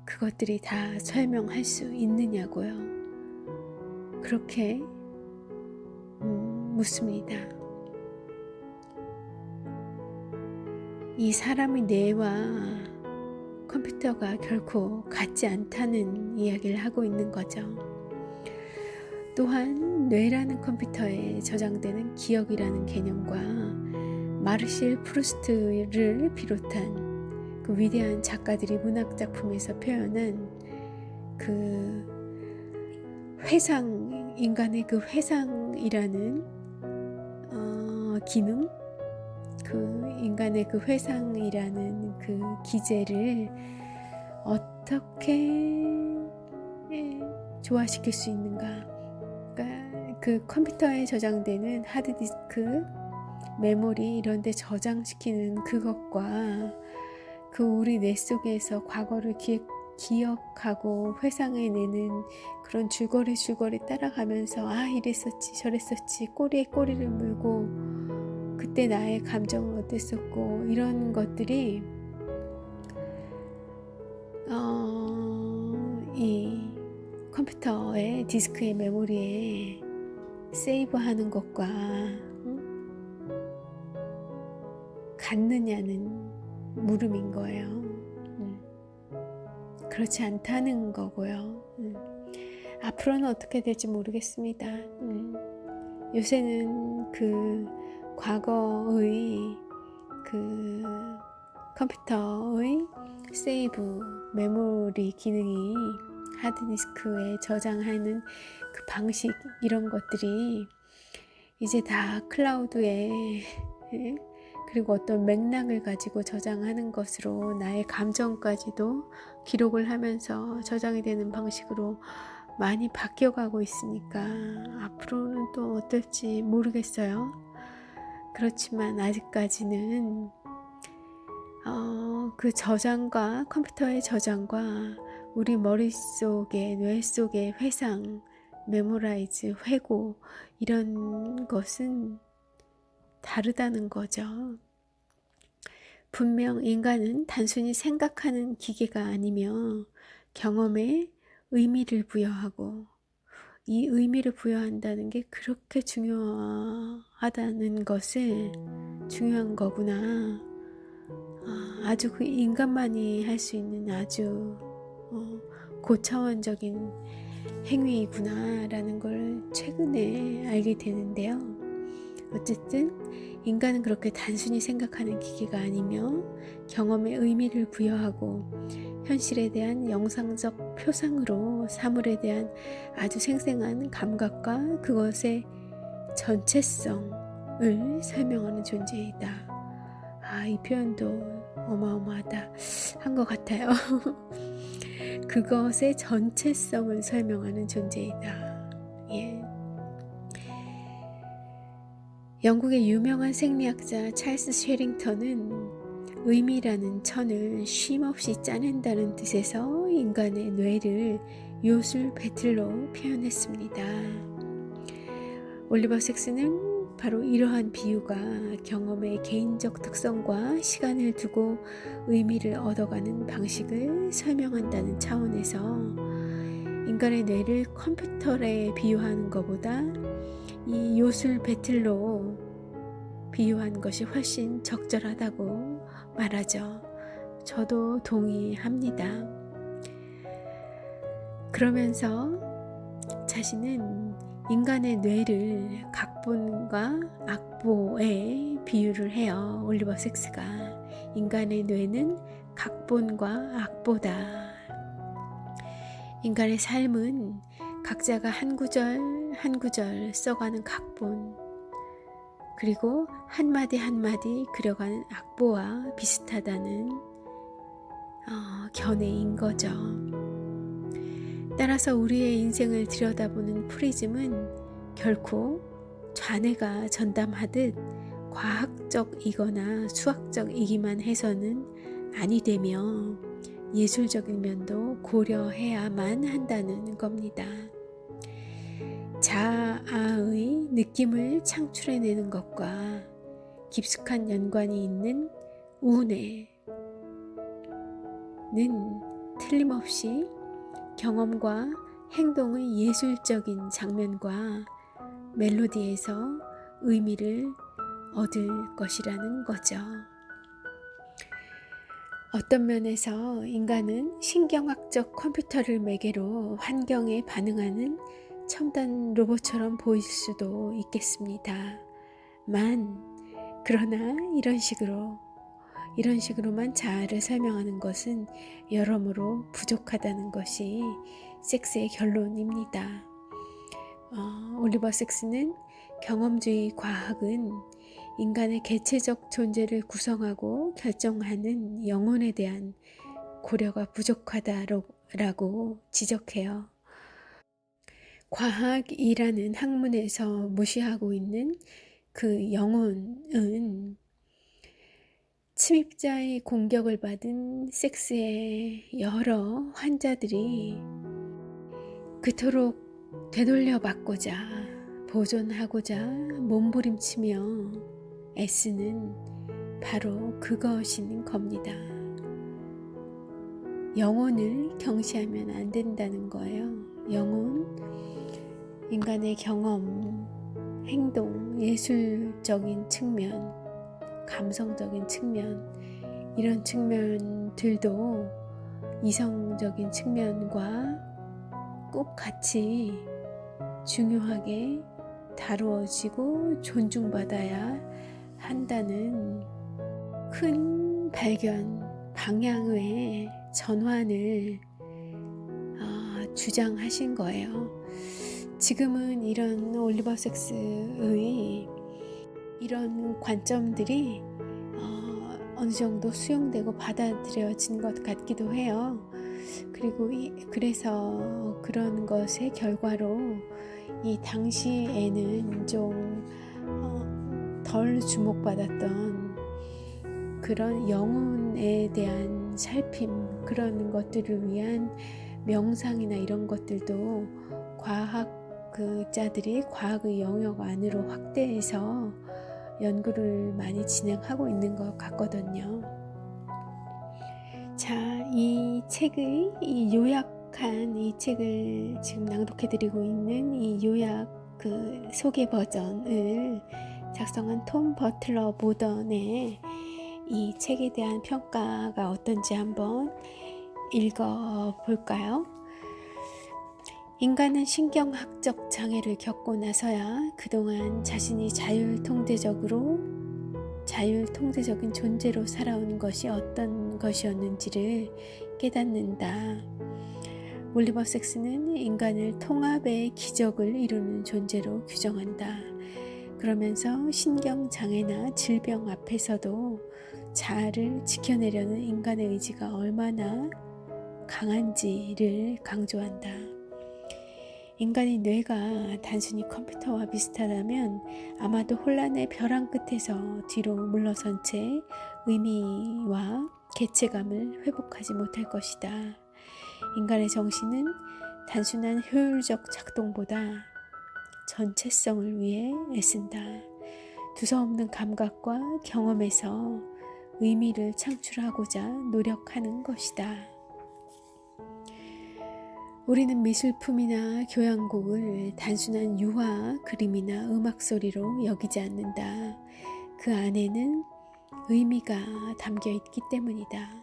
그것들이 다 설명할 수 있느냐고요. 그렇게 묻습니다. 이 사람의 뇌와 컴퓨터가 결코 같지 않다는 이야기를 하고 있는 거죠. 또한 뇌라는 컴퓨터에 저장되는 기억이라는 개념과 마르실 프루스트를 비롯한 그 위대한 작가들이 문학 작품에서 표현한 그 회상, 인간의 그 회상이라는 기능, 그 인간의 그 회상이라는 그 기제를 어떻게 조화시킬 수 있는가? 그러니까 그 컴퓨터에 저장되는 하드디스크, 메모리 이런 데 저장시키는 그것과 그 우리 뇌 속에서 과거를 기억하고 회상해내는 그런 줄거리 따라가면서 이랬었지 저랬었지, 꼬리에 꼬리를 물고 그때 나의 감정은 어땠었고, 이런 것들이 이 컴퓨터의 디스크의 메모리에 세이브하는 것과 같느냐는 물음인 거예요. 그렇지 않다는 거고요. 앞으로는 어떻게 될지 모르겠습니다. 요새는 그 과거의 그 컴퓨터의 세이브 메모리 기능이 하드디스크에 저장하는 그 방식, 이런 것들이 이제 다 클라우드에 그리고 어떤 맥락을 가지고 저장하는 것으로 나의 감정까지도 기록을 하면서 저장이 되는 방식으로 많이 바뀌어가고 있으니까 앞으로는 또 어떨지 모르겠어요. 그렇지만 아직까지는 그 저장과 컴퓨터의 저장과 우리 머릿속에 뇌 속의 회상, 메모라이즈, 회고 이런 것은 다르다는 거죠. 분명 인간은 단순히 생각하는 기계가 아니며 경험에 의미를 부여하고 이 의미를 부여한다는 게 그렇게 중요하다는 것을 중요한 거구나. 아주 그 인간만이 할 수 있는 아주 고차원적인 행위이구나 라는 걸 최근에 알게 되는데요. 어쨌든 인간은 그렇게 단순히 생각하는 기계가 아니며 경험에 의미를 부여하고 현실에 대한 영상적 표상으로 사물에 대한 아주 생생한 감각과 그것의 전체성을 설명하는 존재이다. 이 표현도 어마어마하다 한 것 같아요. 그것의 전체성을 설명하는 존재이다. 예. 영국의 유명한 생리학자 찰스 쉐링턴은 의미라는 천을 쉼없이 짜낸다는 뜻에서 인간의 뇌를 요술 배틀로 표현했습니다. 올리버 섹스는 바로 이러한 비유가 경험의 개인적 특성과 시간을 두고 의미를 얻어가는 방식을 설명한다는 차원에서 인간의 뇌를 컴퓨터에 비유하는 것보다 이 요술 배틀로 비유한 것이 훨씬 적절하다고 말하죠. 저도 동의합니다. 그러면서 자신은 인간의 뇌를 각본과 악보에 비유를 해요. 올리버 섹스가 인간의 뇌는 각본과 악보다. 인간의 삶은 각자가 한 구절 한 구절 써가는 각본, 그리고 한마디 한마디 그려가는 악보와 비슷하다는 견해인 거죠. 따라서 우리의 인생을 들여다보는 프리즘은 결코 좌뇌가 전담하듯 과학적이거나 수학적이기만 해서는 아니 되며 예술적인 면도 고려해야만 한다는 겁니다. 자아의 느낌을 창출해내는 것과 깊숙한 연관이 있는 우뇌는 틀림없이 경험과 행동의 예술적인 장면과 멜로디에서 의미를 얻을 것이라는 거죠. 어떤 면에서 인간은 신경학적 컴퓨터를 매개로 환경에 반응하는 첨단 로봇처럼 보일 수도 있겠습니다. 그러나 이런 식으로만 자아를 설명하는 것은 여러모로 부족하다는 것이 섹스의 결론입니다. 올리버 섹스는 경험주의 과학은 인간의 개체적 존재를 구성하고 결정하는 영혼에 대한 고려가 부족하다라고 지적해요. 과학이라는 학문에서 무시하고 있는 그 영혼은 침입자의 공격을 받은 섹스의 여러 환자들이 그토록 되돌려받고자 보존하고자 몸부림치며 애쓰는 바로 그것인 겁니다. 영혼을 경시하면 안 된다는 거예요. 영혼, 인간의 경험, 행동, 예술적인 측면, 감성적인 측면, 이런 측면들도 이성적인 측면과 꼭 같이 중요하게 다루어지고 존중받아야 한다는 큰 발견, 방향의 전환을 주장하신 거예요. 지금은 이런 올리버 섹스의 이런 관점들이 어느 정도 수용되고 받아들여진 것 같기도 해요. 그리고 그래서 그런 것의 결과로 이 당시에는 좀 덜 주목받았던 그런 영혼에 대한 살핌, 그런 것들을 위한 명상이나 이런 것들도 과학자들이 과학의 영역 안으로 확대해서 연구를 많이 진행하고 있는 것 같거든요. 자, 이 책의 이 요약한 이 책을 지금 낭독해드리고 있는 이 요약 그 소개 버전을 작성한 톰 버틀러 보던의 이 책에 대한 평가가 어떤지 한번 읽어볼까요? 인간은 신경학적 장애를 겪고 나서야 그동안 자신이 자율통제적인 존재로 살아온 것이 어떤 것이었는지를 깨닫는다. 올리버 섹스는 인간을 통합의 기적을 이루는 존재로 규정한다. 그러면서 신경장애나 질병 앞에서도 자아를 지켜내려는 인간의 의지가 얼마나 강한지를 강조한다. 인간의 뇌가 단순히 컴퓨터와 비슷하다면 아마도 혼란의 벼랑 끝에서 뒤로 물러선 채 의미와 개체감을 회복하지 못할 것이다. 인간의 정신은 단순한 효율적 작동보다 전체성을 위해 애쓴다. 두서없는 감각과 경험에서 의미를 창출하고자 노력하는 것이다. 우리는 미술품이나 교향곡을 단순한 유화, 그림이나 음악 소리로 여기지 않는다. 그 안에는 의미가 담겨 있기 때문이다.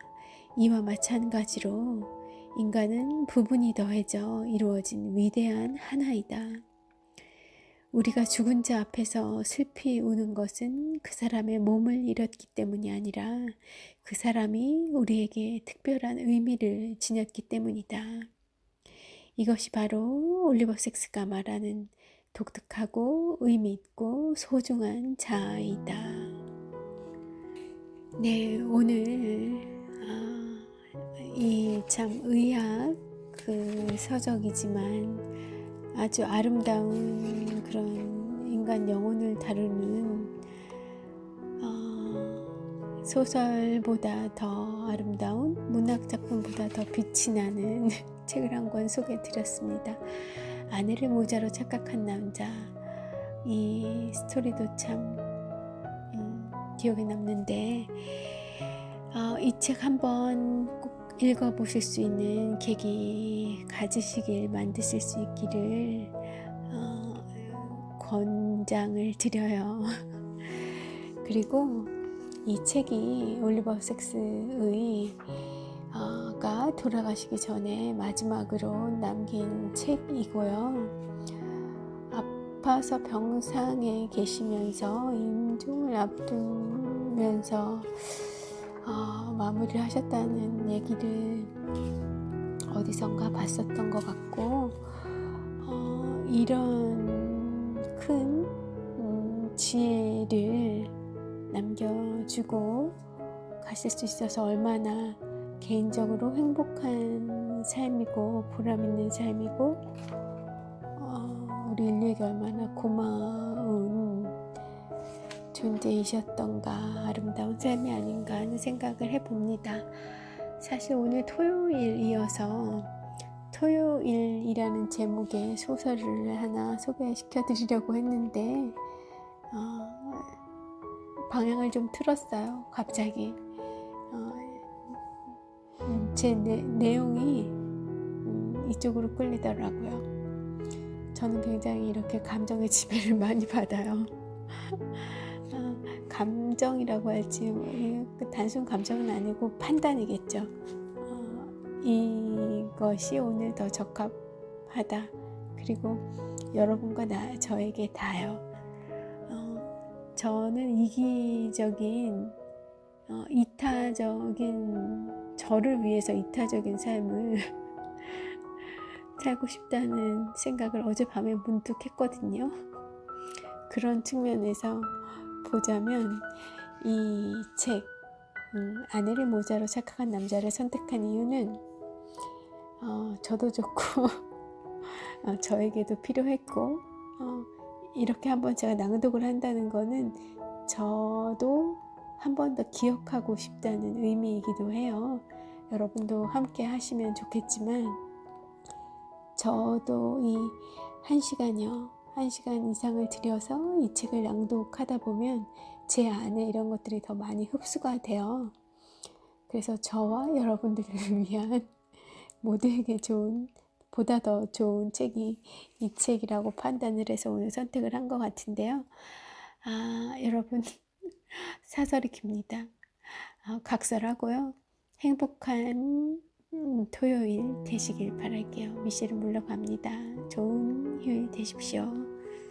이와 마찬가지로 인간은 부분이 더해져 이루어진 위대한 하나이다. 우리가 죽은 자 앞에서 슬피 우는 것은 그 사람의 몸을 잃었기 때문이 아니라 그 사람이 우리에게 특별한 의미를 지녔기 때문이다. 이것이 바로 올리버 섹스가 말하는 독특하고 의미 있고 소중한 자아이다. 네, 오늘 이 참 의학 그 서적이지만 아주 아름다운 그런 인간 영혼을 다루는 소설보다 더 아름다운 문학작품보다 더 빛이 나는 책을 한 권 소개해드렸습니다. 아내를 모자로 착각한 남자. 이 스토리도 참 기억에 남는데 이 책 한번 꼭 읽어보실 수 있는 계기 가지시길 만드실 수 있기를 권장을 드려요. 그리고 이 책이 올리버 섹스의 가 돌아가시기 전에 마지막으로 남긴 책이고요. 아파서 병상에 계시면서 임종을 앞두면서 마무리를 하셨다는 얘기를 어디선가 봤었던 것 같고 이런 큰 지혜를 남겨주고 가실 수 있어서 얼마나 개인적으로 행복한 삶이고 보람있는 삶이고 우리 인류에게 얼마나 고마운 존재이셨던가 아름다운 삶이 아닌가 하는 생각을 해봅니다. 사실 오늘 토요일이어서 토요일이라는 제목의 소설을 하나 소개시켜 드리려고 했는데 방향을 좀 틀었어요. 갑자기 제 내용이 이쪽으로 끌리더라고요. 저는 굉장히 이렇게 감정의 지배를 많이 받아요. 감정이라고 할지 단순 감정은 아니고 판단이겠죠. 이것이 오늘 더 적합하다. 그리고 여러분과 저에게 다요. 저는 이기적인 이타적인 저를 위해서 이타적인 삶을 살고 싶다는 생각을 어젯밤에 문득 했거든요. 그런 측면에서 보자면 이 책, 아내를 모자로 착각한 남자를 선택한 이유는 저도 좋고 저에게도 필요했고 이렇게 한번 제가 낭독을 한다는 거는 저도 한 번 더 기억하고 싶다는 의미이기도 해요. 여러분도 함께 하시면 좋겠지만 저도 이 1시간여 1시간 이상을 들여서 이 책을 낭독하다 보면 제 안에 이런 것들이 더 많이 흡수가 돼요. 그래서 저와 여러분들을 위한 모두에게 좋은, 보다 더 좋은 책이 이 책이라고 판단을 해서 오늘 선택을 한 것 같은데요. 여러분 사설이 깁니다. 각설하고요. 행복한 토요일 되시길 바랄게요. 미셸은 물러갑니다. 좋은 휴일 되십시오.